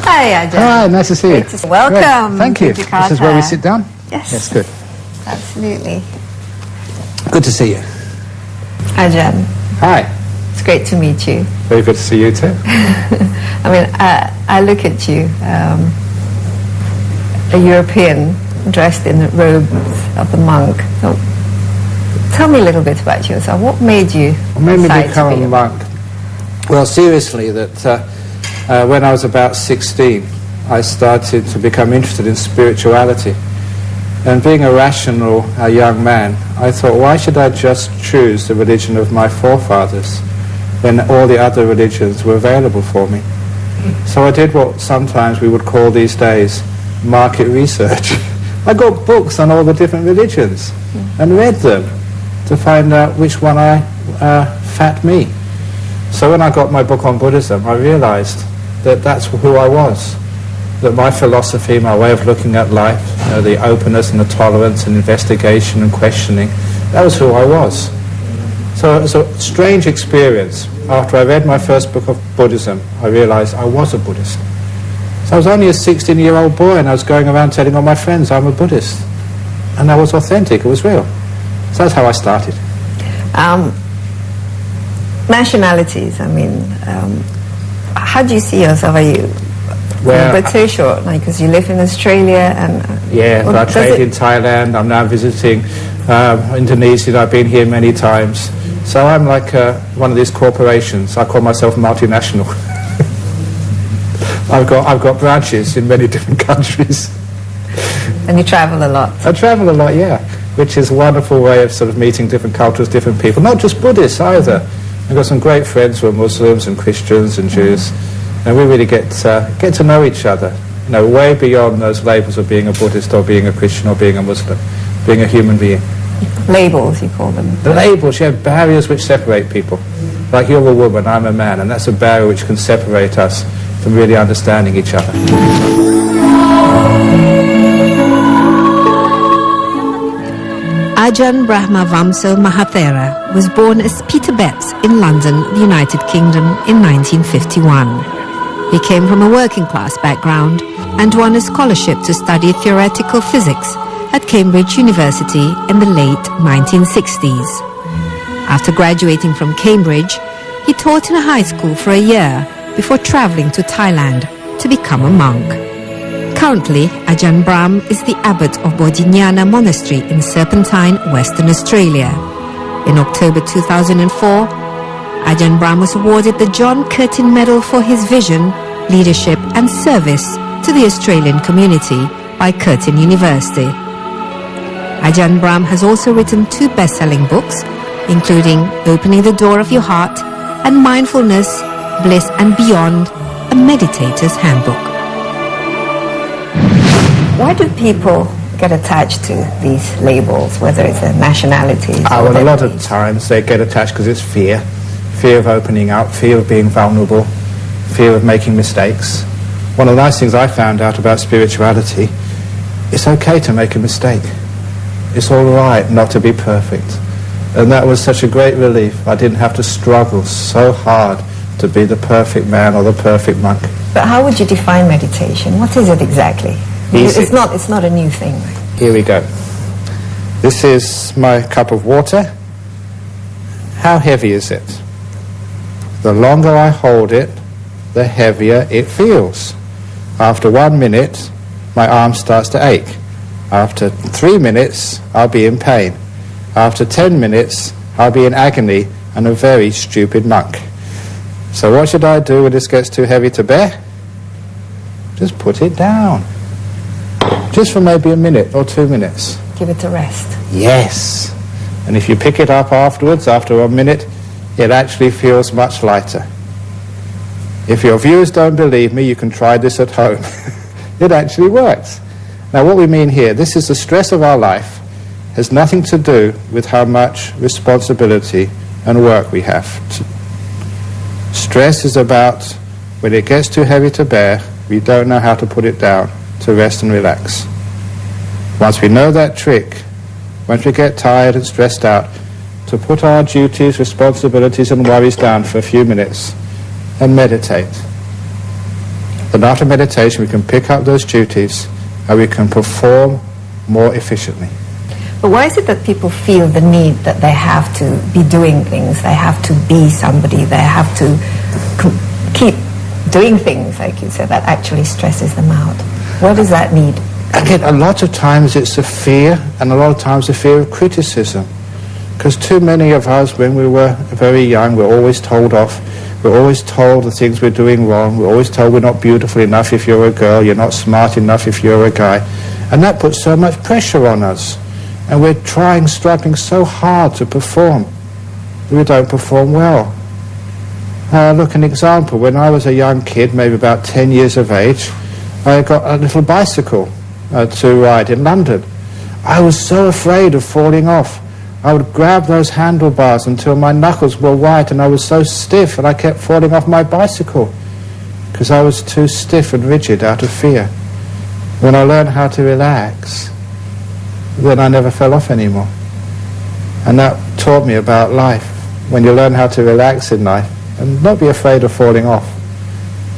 Hi, Ajahn. Hi, nice to see you. Welcome. Great. Thank you. To Jakarta. This is where we sit down? Yes. Yes, good. Absolutely. Good to see you. Ajahn, Hi. it's great to meet you. Very good to see you too. I mean, I look at you, a European dressed in the robes of the monk. So, tell me a little bit about yourself. What made you become a monk? Well, seriously, that when I was about 16, I started to become interested in spirituality. And being a rational young man, I thought, why should I just choose the religion of my forefathers when all the other religions were available for me? So I did what sometimes we would call these days market research. I got books on all the different religions and read them to find out which one fat me. So when I got my book on Buddhism, I realized that that's who I was. That my philosophy, my way of looking at life, the openness and the tolerance and investigation and questioning, that was who I was. So it was a strange experience. After I read my first book of Buddhism, I realized I was a Buddhist. So I was only a 16-year-old boy and I was going around telling all my friends I'm a Buddhist. And that was authentic, it was real. So that's how I started. Nationalities, I mean, how do you see yourself? Are you British or because you live in Australia and I trade in Thailand. I'm now visiting Indonesia. I've been here many times, so I'm like one of these corporations. I call myself multinational. I've got branches in many different countries. And you travel a lot. I travel a lot, yeah, which is a wonderful way of sort of meeting different cultures, different people. Not just Buddhists either. I've got some great friends who are Muslims and Christians and Jews. And we really get to know each other, way beyond those labels of being a Buddhist or being a Christian or being a Muslim, being a human being. Labels, you call them. The labels, barriers which separate people. Like you're a woman, I'm a man, and that's a barrier which can separate us from really understanding each other. Ajahn Brahma Vamso Mahathera was born as Peter Betts in London, the United Kingdom in 1951. He came from a working-class background and won a scholarship to study theoretical physics at Cambridge University in the late 1960s. After graduating from Cambridge, he taught in a high school for a year before travelling to Thailand to become a monk. Currently, Ajahn Brahm is the abbot of Bodhinyana Monastery in Serpentine, Western Australia. In October 2004, Ajahn Brahm was awarded the John Curtin Medal for his vision, leadership and service to the Australian community by Curtin University. Ajahn Brahm has also written 2 best-selling books, including Opening the Door of Your Heart and Mindfulness, Bliss and Beyond, a Meditator's Handbook. Why do people get attached to these labels, whether it's their nationalities? Well, a lot of times they get attached because it's fear. Fear of opening up, fear of being vulnerable, fear of making mistakes. One of the nice things I found out about spirituality, it's okay to make a mistake. It's all right not to be perfect. And that was such a great relief. I didn't have to struggle so hard to be the perfect man or the perfect monk. But how would you define meditation? What is it exactly? Easy. It's not a new thing. Here we go. This is my cup of water. How heavy is it? The longer I hold it, the heavier it feels. After 1 minute, my arm starts to ache. After 3 minutes, I'll be in pain. After 10 minutes, I'll be in agony and a very stupid monk. So what should I do when this gets too heavy to bear? Just put it down. Just for maybe a minute or 2 minutes. Give it a rest. Yes. And if you pick it up afterwards, after 1 minute, it actually feels much lighter. If your viewers don't believe me, you can try this at home. It actually works. Now what we mean here, this is the stress of our life, has nothing to do with how much responsibility and work we have. Stress is about when it gets too heavy to bear, we don't know how to put it down, to rest and relax. Once we know that trick, once we get tired and stressed out, to put our duties, responsibilities and worries down for a few minutes and meditate. Then after meditation we can pick up those duties and we can perform more efficiently. But why is it that people feel the need that they have to be doing things, they have to be somebody, they have to keep doing things, like you said, that actually stresses them out? What is that need? Again, a lot of times it's a fear, and a lot of times a fear of criticism. Because too many of us, when we were very young, we're always told off. We're always told the things we're doing wrong. We're always told we're not beautiful enough if you're a girl, you're not smart enough if you're a guy. And that puts so much pressure on us. And we're struggling so hard to perform. We don't perform well. Look, an example. When I was a young kid, maybe about 10 years of age, I got a little bicycle to ride in London. I was so afraid of falling off. I would grab those handlebars until my knuckles were white and I was so stiff and I kept falling off my bicycle because I was too stiff and rigid out of fear. When I learned how to relax, then I never fell off anymore. And that taught me about life. When you learn how to relax in life and not be afraid of falling off,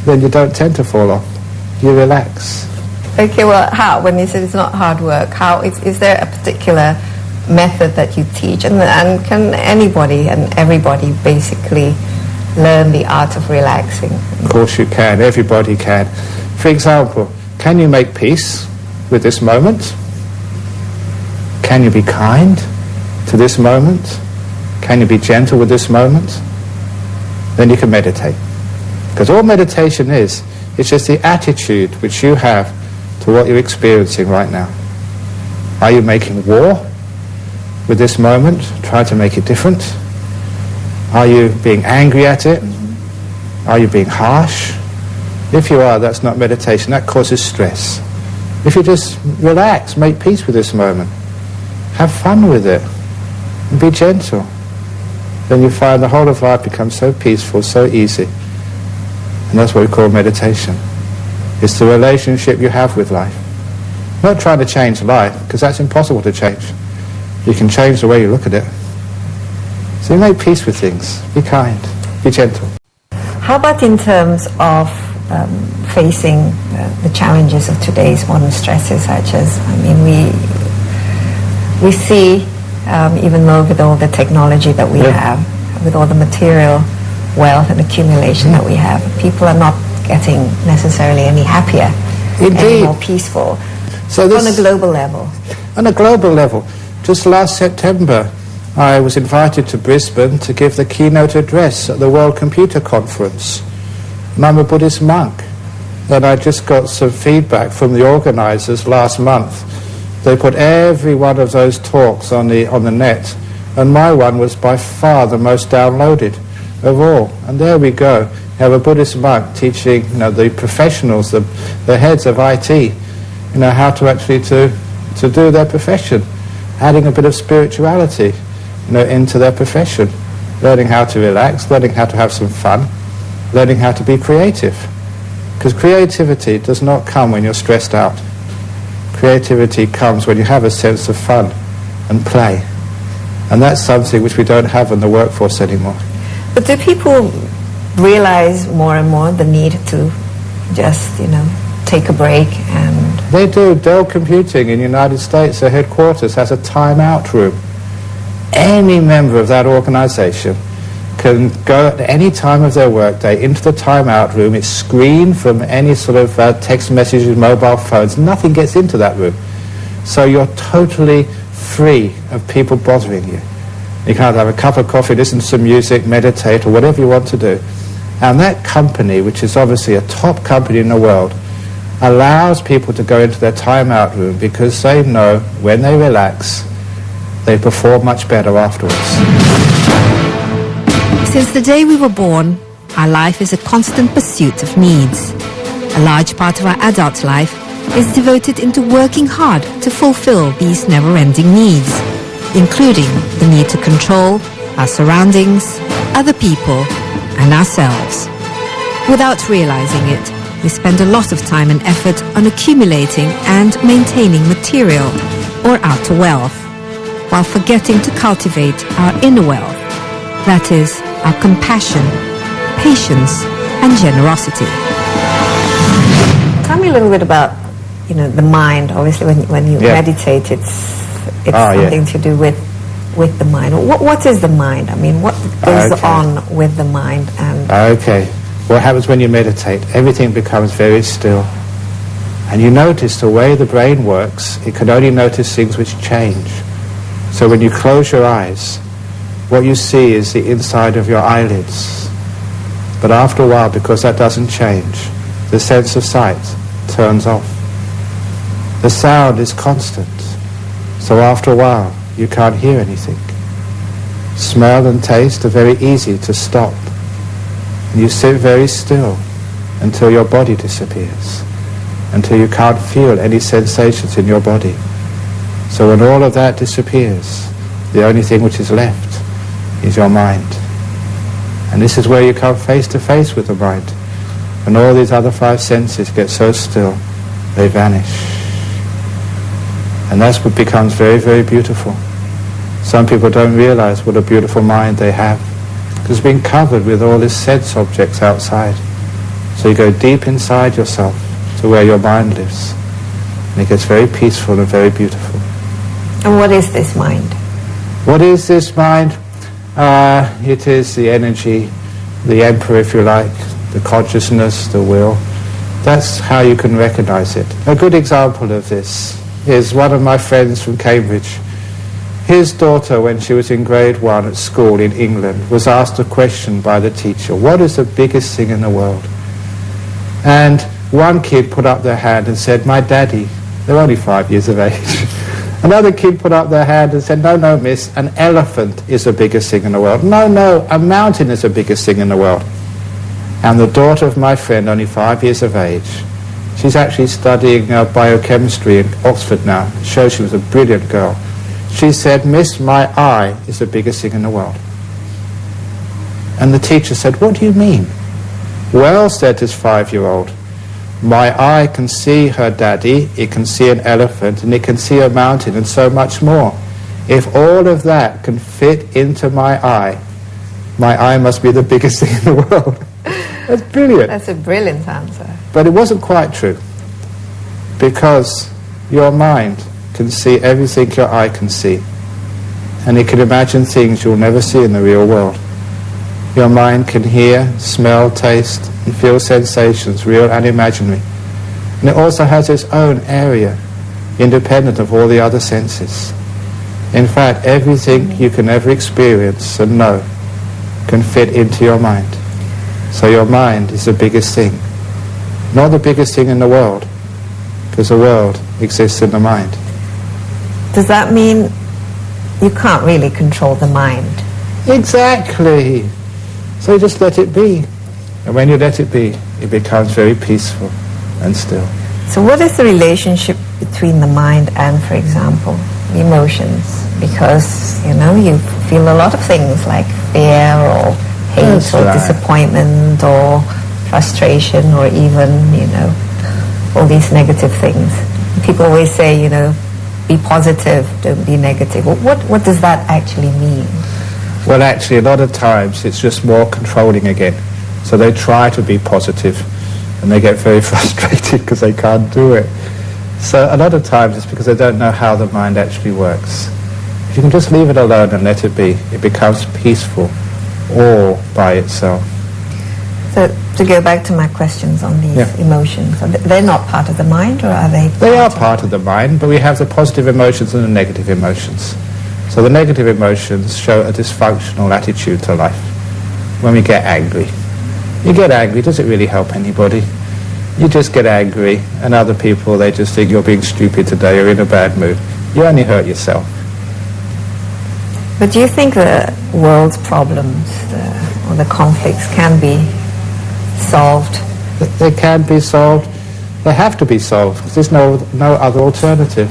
then you don't tend to fall off. You relax. Okay, well, how? When you said it's not hard work, how is there a particular method that you teach? And can anybody and everybody basically learn the art of relaxing? Of course you can. Everybody can. For example, can you make peace with this moment? Can you be kind to this moment? Can you be gentle with this moment? Then you can meditate. Because all meditation is, it's just the attitude which you have to what you're experiencing right now. Are you making war with this moment, trying to make it different? Are you being angry at it? Are you being harsh? If you are, that's not meditation. That causes stress. If you just relax, make peace with this moment, have fun with it, and be gentle, then you find the whole of life becomes so peaceful, so easy. And that's what we call meditation. It's the relationship you have with life. Not trying to change life, because that's impossible to change. You can change the way you look at it. So you make peace with things. Be kind. Be gentle. How about in terms of facing the challenges of today's modern stresses, such as, we see, even though with all the technology that we have, with all the material wealth and accumulation that we have, people are not getting necessarily any happier, any more peaceful. So on a global level. On a global level. Just last September, I was invited to Brisbane to give the keynote address at the World Computer Conference. And I'm a Buddhist monk. And I just got some feedback from the organisers last month. They put every one of those talks on the net, and my one was by far the most downloaded of all. And there we go. You have a Buddhist monk teaching, the professionals, the heads of IT, how to actually to do their profession, adding a bit of spirituality, into their profession, learning how to relax, learning how to have some fun, learning how to be creative. Because creativity does not come when you're stressed out. Creativity comes when you have a sense of fun and play. And that's something which we don't have in the workforce anymore. But do people realize more and more the need to just, take a break? And they do. Dell Computing in the United States, their headquarters, has a time-out room. Any member of that organization can go at any time of their workday into the time-out room. It's screened from any sort of text messages, mobile phones. Nothing gets into that room. So you're totally free of people bothering you. You can either have a cup of coffee, listen to some music, meditate, or whatever you want to do. And that company, which is obviously a top company in the world, allows people to go into their time-out room because they know when they relax, they perform much better afterwards. Since the day we were born, our life is a constant pursuit of needs. A large part of our adult life is devoted into working hard to fulfill these never-ending needs, including the need to control our surroundings, other people, and ourselves. Without realizing it, we spend a lot of time and effort on accumulating and maintaining material or outer wealth, while forgetting to cultivate our inner wealth, that is, our compassion, patience, and generosity. tell me a little bit about, the mind. Obviously, when you meditate, it's something to do with the mind. What is the mind? I mean, what goes on with the mind? And okay, what happens when you meditate? Everything becomes very still, and you notice the way the brain works. It can only notice things which change. So when you close your eyes, what you see is the inside of your eyelids. But after a while, because that doesn't change, the sense of sight turns off. The sound is constant. So after a while, you can't hear anything. Smell and taste are very easy to stop. And you sit very still until your body disappears, until you can't feel any sensations in your body. So when all of that disappears, the only thing which is left is your mind. And this is where you come face to face with the mind. And all these other 5 senses get so still, they vanish. And that's what becomes very, very beautiful. Some people don't realize what a beautiful mind they have, because it's been covered with all these sense objects outside. So you go deep inside yourself to where your mind lives. And it gets very peaceful and very beautiful. And what is this mind? What is this mind? It is the energy, the emperor, if you like, the consciousness, the will. That's how you can recognize it. A good example of this is one of my friends from Cambridge. His daughter, when she was in grade 1 at school in England, was asked a question by the teacher: what is the biggest thing in the world? And one kid put up their hand and said, my daddy. They're only 5 years of age. Another kid put up their hand and said, no, miss, an elephant is the biggest thing in the world. No, a mountain is the biggest thing in the world. And the daughter of my friend, only 5 years of age, she's actually studying biochemistry in Oxford now. It shows she was a brilliant girl. She said, miss, my eye is the biggest thing in the world. And the teacher said, what do you mean? Well, said this 5-year-old, my eye can see her daddy, it can see an elephant, and it can see a mountain, and so much more. If all of that can fit into my eye must be the biggest thing in the world. That's brilliant. That's a brilliant answer. But it wasn't quite true, because your mind can see everything your eye can see, and it can imagine things you'll never see in the real world. Your mind can hear, smell, taste, and feel sensations, real and imaginary. And it also has its own area, independent of all the other senses. In fact, everything you can ever experience and know can fit into your mind. So your mind is the biggest thing. Not the biggest thing in the world, because the world exists in the mind. Does that mean you can't really control the mind? Exactly. So you just let it be. And when you let it be, it becomes very peaceful and still. So what is the relationship between the mind and, for example, the emotions? Because, you feel a lot of things like fear or hate disappointment or frustration or even, all these negative things. People always say, be positive, don't be negative. What does that actually mean? Well, actually, a lot of times it's just more controlling again. So they try to be positive, and they get very frustrated because they can't do it. So a lot of times it's because they don't know how the mind actually works. If you can just leave it alone and let it be, it becomes peaceful all by itself. So to go back to my questions on these emotions, they're not part of the mind, or are they? They are part of the mind, but we have the positive emotions and the negative emotions. So the negative emotions show a dysfunctional attitude to life. When we get angry, you get angry, does it really help anybody? You just get angry, and other people, they just think you're being stupid today or in a bad mood. You only hurt yourself. But do you think the world's problems or the conflicts can be solved? They can be solved. They have to be solved, because there's no other alternative.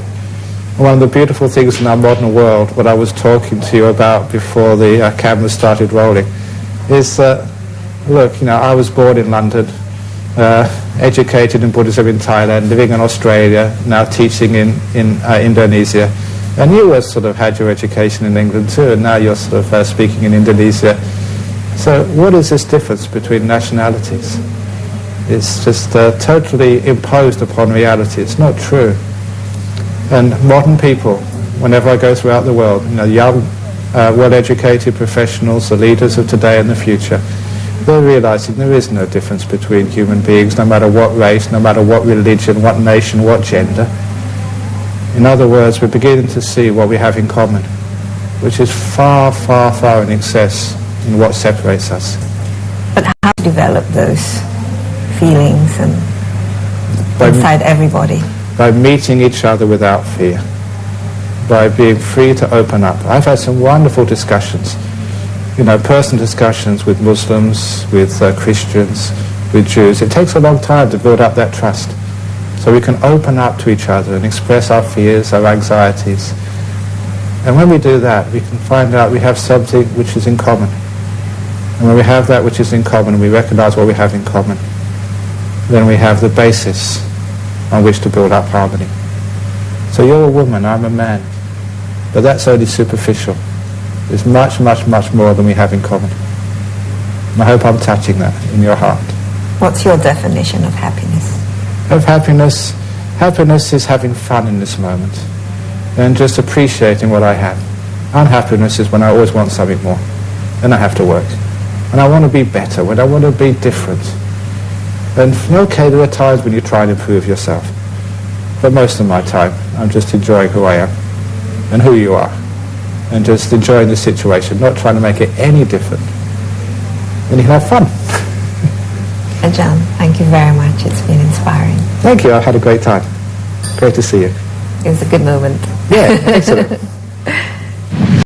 One of the beautiful things in our modern world, what I was talking to you about before the camera started rolling, is that, look, I was born in London, educated in Buddhism in Thailand, living in Australia, now teaching in Indonesia. And you sort of had your education in England too, and now you're sort of speaking in Indonesia. So what is this difference between nationalities? It's just totally imposed upon reality. It's not true. And modern people, whenever I go throughout the world, you know, young, well-educated professionals, the leaders of today and the future, they're realizing there is no difference between human beings, no matter what race, no matter what religion, what nation, what gender. In other words, we're beginning to see what we have in common, which is far, far, far in excess in what separates us. But how to develop those feelings and inside everybody? By meeting each other without fear, by being free to open up. I've had some wonderful discussions, you know, personal discussions with Muslims, with Christians, with Jews. It takes a long time to build up that trust, so we can open up to each other and express our fears, our anxieties. And when we do that, we can find out we have something which is in common. And when we have that which is in common, and we recognize what we have in common, then we have the basis on which to build up harmony. So you're a woman, I'm a man, but that's only superficial. There's much, much, much more than we have in common. And I hope I'm touching that in your heart. What's your definition of happiness? Of happiness, happiness is having fun in this moment and just appreciating what I have. Unhappiness is when I always want something more, and I have to work. And I want to be better, when I want to be different. And okay, there are times when you try and improve yourself, but most of my time I'm just enjoying who I am and who you are, and just enjoying the situation, not trying to make it any different. And you can have fun. Ajahn, thank you very much. It's been inspiring. Thank you. I've had a great time. Great to see you. It was a good moment. Yeah, excellent.